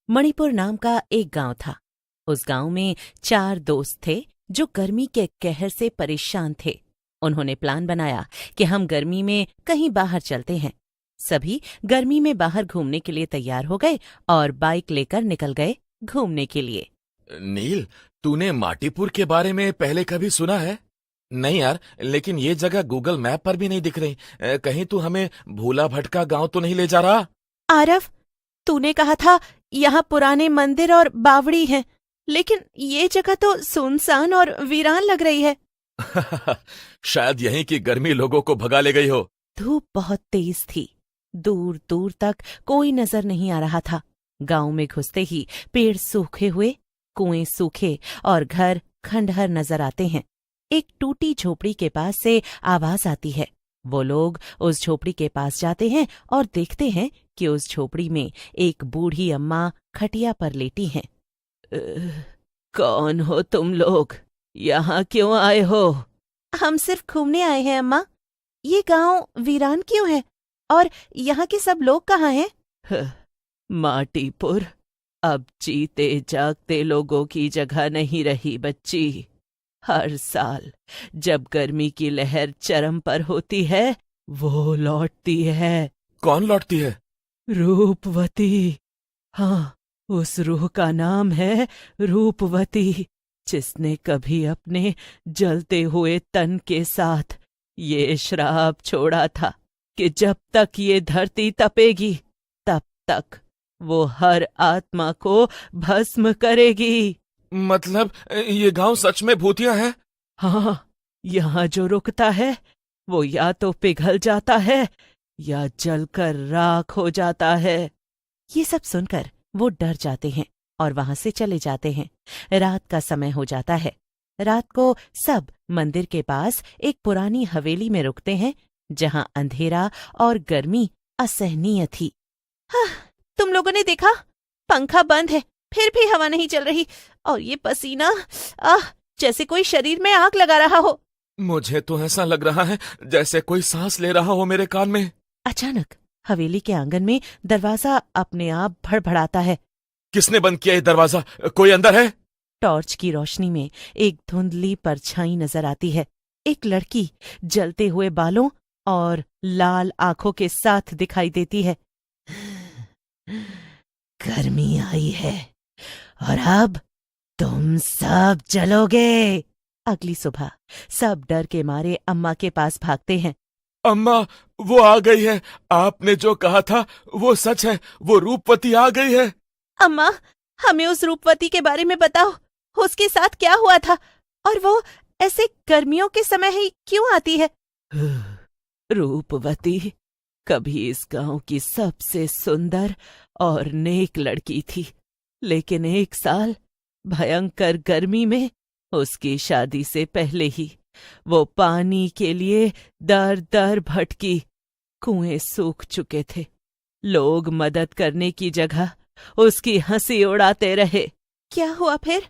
मणिपुर नाम का एक गांव था। उस गांव में 4 दोस्त थे जो गर्मी के कहर से परेशान थे। उन्होंने प्लान बनाया कि हम गर्मी में कहीं बाहर चलते हैं। सभी गर्मी में बाहर घूमने के लिए तैयार हो गए और बाइक लेकर निकल गए घूमने के लिए। नील, तूने माटीपुर के बारे में पहले कभी सुना है? नहीं यार, लेकिन ये जगह गूगल मैप पर भी नहीं दिख रही। कहीं तू हमें भूला भटका गांव तो नहीं ले जा रहा? आरव, तूने कहा था यहाँ पुराने मंदिर और बावड़ी हैं, लेकिन ये जगह तो सुनसान और वीरान लग रही है। शायद यहीं की गर्मी लोगों को भगा ले गई हो। धूप बहुत तेज थी। दूर दूर तक कोई नजर नहीं आ रहा था। गांव में घुसते ही पेड़ सूखे हुए, कुएं सूखे और घर खंडहर नजर आते हैं। एक टूटी झोपड़ी के पास से आवाज आती है। वो लोग उस झोपड़ी के पास जाते हैं और देखते हैं कि उस झोपड़ी में एक बूढ़ी अम्मा खटिया पर लेटी हैं। कौन हो तुम लोग? यहाँ क्यों आए हो? हम सिर्फ घूमने आए हैं अम्मा। ये गांव वीरान क्यों है और यहाँ के सब लोग कहाँ हैं? माटीपुर अब जीते जागते लोगों की जगह नहीं रही बच्ची। हर साल जब गर्मी की लहर चरम पर होती है, वो लौटती है। कौन लौटती है? रूपवती। हाँ, उस रूह का नाम है रूपवती, जिसने कभी अपने जलते हुए तन के साथ ये श्राप छोड़ा था कि जब तक ये धरती तपेगी तब तक वो हर आत्मा को भस्म करेगी। मतलब ये गांव सच में भूतिया है? हाँ, यहाँ जो रुकता है वो या तो पिघल जाता है या जलकर राख हो जाता है। ये सब सुनकर वो डर जाते हैं और वहां से चले जाते हैं। रात का समय हो जाता है। रात को सब मंदिर के पास एक पुरानी हवेली में रुकते हैं, जहां अंधेरा और गर्मी असहनीय थी। हाँ, तुम लोगों ने देखा? पंखा बंद है, फिर भी हवा नहीं चल रही, और ये पसीना जैसे कोई शरीर में आग लगा रहा हो। मुझे तो ऐसा लग रहा है जैसे कोई सांस ले रहा हो मेरे कान में। अचानक हवेली के आंगन में दरवाजा अपने आप भड़भड़ाता है। किसने बंद किया ये दरवाजा? कोई अंदर है? टॉर्च की रोशनी में एक धुंधली परछाई नजर आती है। एक लड़की जलते हुए बालों और लाल आंखों के साथ दिखाई देती है। गर्मी आई है और अब तुम सब जलोगे। अगली सुबह सब डर के मारे अम्मा के पास भागते हैं। अम्मा, वो आ गई है। आपने जो कहा था वो सच है, वो रूपवती आ गई है। अम्मा, हमें उस रूपवती के बारे में बताओ। उसके साथ क्या हुआ था और वो ऐसे गर्मियों के समय ही क्यों आती है? रूपवती कभी इस गांव की सबसे सुंदर और नेक लड़की थी, लेकिन एक साल भयंकर गर्मी में उसकी शादी से पहले ही वो पानी के लिए दर दर भटकी। कुएं सूख चुके थे। लोग मदद करने की जगह उसकी हंसी उड़ाते रहे। क्या हुआ फिर?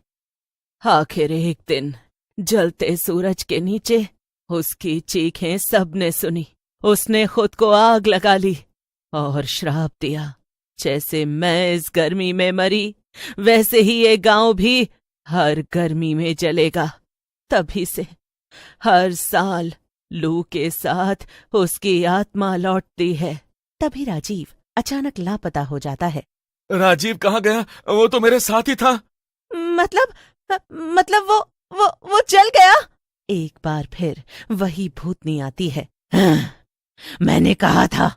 आखिर एक दिन जलते सूरज के नीचे उसकी चीखें सबने सुनी। उसने खुद को आग लगा ली और श्राप दिया, जैसे मैं इस गर्मी में मरी वैसे ही ये गांव भी हर गर्मी में जलेगा। तभी से हर साल लू के साथ उसकी आत्मा लौटती है। तभी राजीव अचानक लापता हो जाता है। राजीव कहाँ गया? वो तो मेरे साथ ही था। मतलब वो जल गया। एक बार फिर वही भूतनी आती है। मैंने कहा था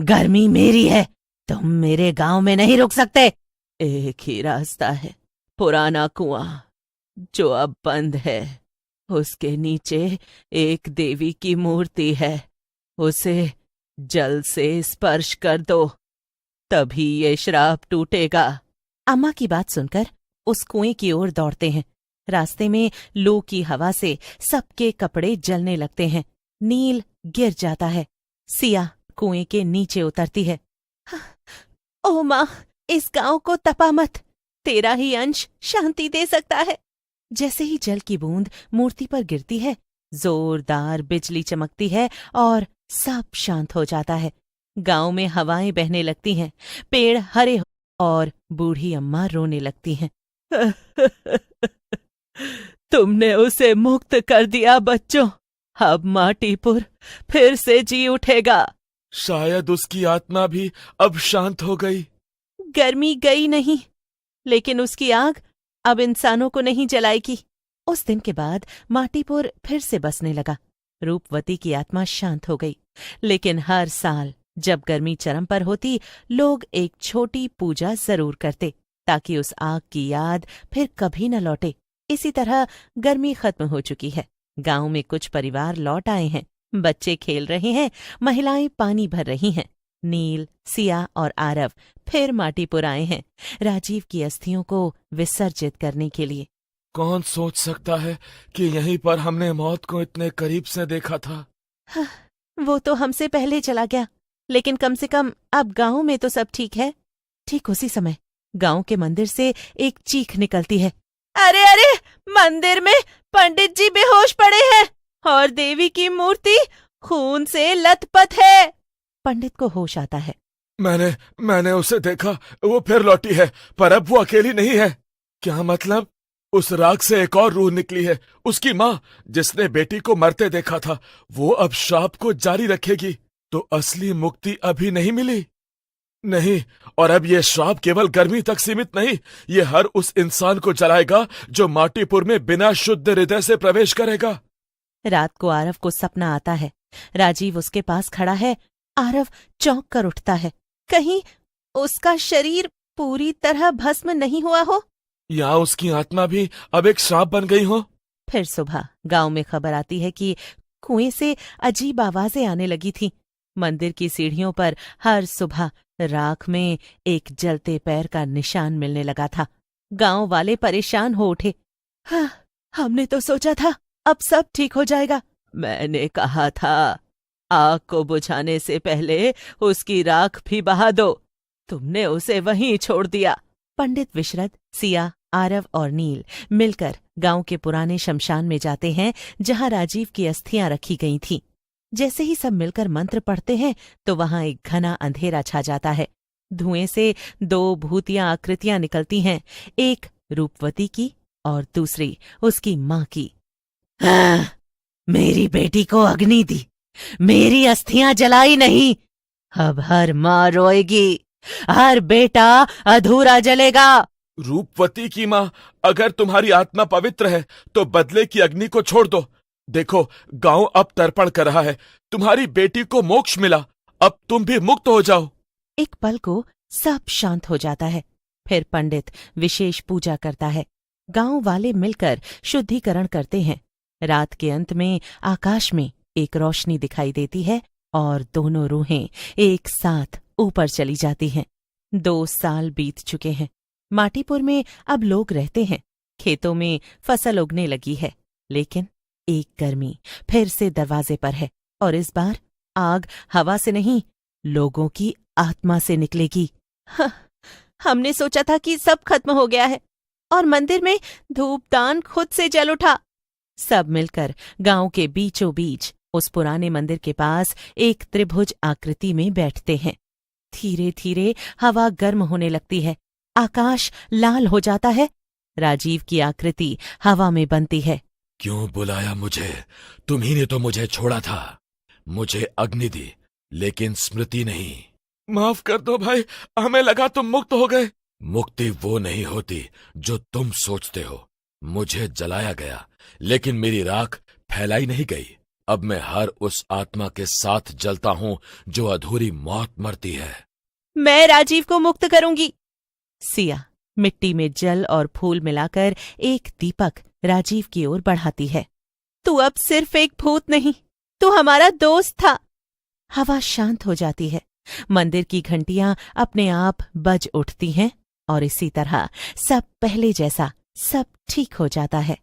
गर्मी मेरी है, तुम मेरे गांव में नहीं रुक सकते। एक ही रास्ता है, पुराना कुआं जो अब बंद है। उसके नीचे एक देवी की मूर्ति है, उसे जल से स्पर्श कर दो, तभी ये श्राप टूटेगा। अम्मा की बात सुनकर उस कुएं की ओर दौड़ते हैं। रास्ते में लू की हवा से सबके कपड़े जलने लगते हैं। नील गिर जाता है। सिया कुएं के नीचे उतरती है। ओ माँ, इस गांव को तपा मत, तेरा ही अंश शांति दे सकता है। जैसे ही जल की बूंद मूर्ति पर गिरती है, जोरदार बिजली चमकती है और सब शांत हो जाता है। गांव में हवाएं बहने लगती हैं, पेड़ हरे और बूढ़ी अम्मा रोने लगती हैं। तुमने उसे मुक्त कर दिया बच्चों, अब माटीपुर फिर से जी उठेगा। शायद उसकी आत्मा भी अब शांत हो गई। गर्मी गई नहीं, लेकिन उसकी आग अब इंसानों को नहीं जलाएगी। उस दिन के बाद माटीपुर फिर से बसने लगा। रूपवती की आत्मा शांत हो गई, लेकिन हर साल जब गर्मी चरम पर होती, लोग एक छोटी पूजा जरूर करते, ताकि उस आग की याद फिर कभी न लौटे। इसी तरह गर्मी खत्म हो चुकी है। गांव में कुछ परिवार लौट आए हैं। बच्चे खेल रहे हैं, महिलाएं पानी भर रही हैं। नील, सिया और आरव फिर माटीपुर आए हैं, राजीव की अस्थियों को विसर्जित करने के लिए। कौन सोच सकता है कि यहीं पर हमने मौत को इतने करीब से देखा था। वो तो हमसे पहले चला गया, लेकिन कम से कम अब गांव में तो सब ठीक है। ठीक उसी समय गांव के मंदिर से एक चीख निकलती है। अरे अरे, मंदिर में पंडित जी बेहोश पड़े हैं और देवी की मूर्ति खून से लथपथ है। पंडित को होश आता है। मैंने उसे देखा, वो फिर लौटी है, पर अब वो अकेली नहीं है। क्या मतलब? उस राख से एक और रूह निकली है, उसकी माँ, जिसने बेटी को मरते देखा था। वो अब श्राप को जारी रखेगी, तो असली मुक्ति अभी नहीं मिली। नहीं, और अब ये श्राप केवल गर्मी तक सीमित नहीं, ये हर उस इंसान को जलाएगा जो माटीपुर में बिना शुद्ध हृदय से प्रवेश करेगा। रात को आरव को सपना आता है। राजीव उसके पास खड़ा है। आरव चौंक कर उठता है। कहीं उसका शरीर पूरी तरह भस्म नहीं हुआ हो, या उसकी आत्मा भी अब एक श्राप बन गई हो। फिर सुबह गांव में खबर आती है कि कुएं से अजीब आवाजें आने लगी थीं। मंदिर की सीढ़ियों पर हर सुबह राख में एक जलते पैर का निशान मिलने लगा था। गांव वाले परेशान हो उठे। हाँ, हमने तो सोचा था अब सब ठीक हो जाएगा। मैंने कहा था, आग को बुझाने से पहले उसकी राख भी बहा दो। तुमने उसे वहीं छोड़ दिया। पंडित विशरद, सिया, आरव और नील मिलकर गांव के पुराने शमशान में जाते हैं, जहां राजीव की अस्थियां रखी गई थीं। जैसे ही सब मिलकर मंत्र पढ़ते हैं तो वहां एक घना अंधेरा छा जाता है। धुएं से दो भूतिया आकृतियां निकलती हैं, एक रूपवती की और दूसरी उसकी मां की। मेरी बेटी को अग्नि दी, मेरी अस्थियां जलाई नहीं। अब हर मां रोएगी, हर बेटा अधूरा जलेगा। रूपवती की माँ, अगर तुम्हारी आत्मा पवित्र है तो बदले की अग्नि को छोड़ दो। देखो, गांव अब तर्पण कर रहा है, तुम्हारी बेटी को मोक्ष मिला, अब तुम भी मुक्त हो जाओ। एक पल को सब शांत हो जाता है। फिर पंडित विशेष पूजा करता है। गांव वाले मिलकर शुद्धिकरण करते हैं। रात के अंत में आकाश में एक रोशनी दिखाई देती है और दोनों रूहें एक साथ ऊपर चली जाती हैं। 2 साल बीत चुके हैं। माटीपुर में अब लोग रहते हैं। खेतों में फसल उगने लगी है, लेकिन एक गर्मी फिर से दरवाजे पर है, और इस बार आग हवा से नहीं, लोगों की आत्मा से निकलेगी। हमने सोचा था कि सब खत्म हो गया है, और मंदिर में धूपदान खुद से जल उठा। सब मिलकर गांव के बीचों बीच उस पुराने मंदिर के पास एक त्रिभुज आकृति में बैठते हैं। धीरे धीरे हवा गर्म होने लगती है, आकाश लाल हो जाता है। राजीव की आकृति हवा में बनती है। क्यों बुलाया मुझे? तुम्ही ने तो मुझे छोड़ा था। मुझे अग्नि दी, लेकिन स्मृति नहीं। माफ कर दो भाई, हमें लगा तुम मुक्त हो गए। मुक्ति वो नहीं होती जो तुम सोचते हो। मुझे जलाया गया, लेकिन मेरी राख फैलाई नहीं गई। अब मैं हर उस आत्मा के साथ जलता हूं जो अधूरी मौत मरती है। मैं राजीव को मुक्त करूंगी। सिया मिट्टी में जल और फूल मिलाकर एक दीपक राजीव की ओर बढ़ाती है। तू अब सिर्फ एक भूत नहीं, तू हमारा दोस्त था। हवा शांत हो जाती है। मंदिर की घंटियां अपने आप बज उठती हैं, और इसी तरह सब पहले जैसा सब ठीक हो जाता है।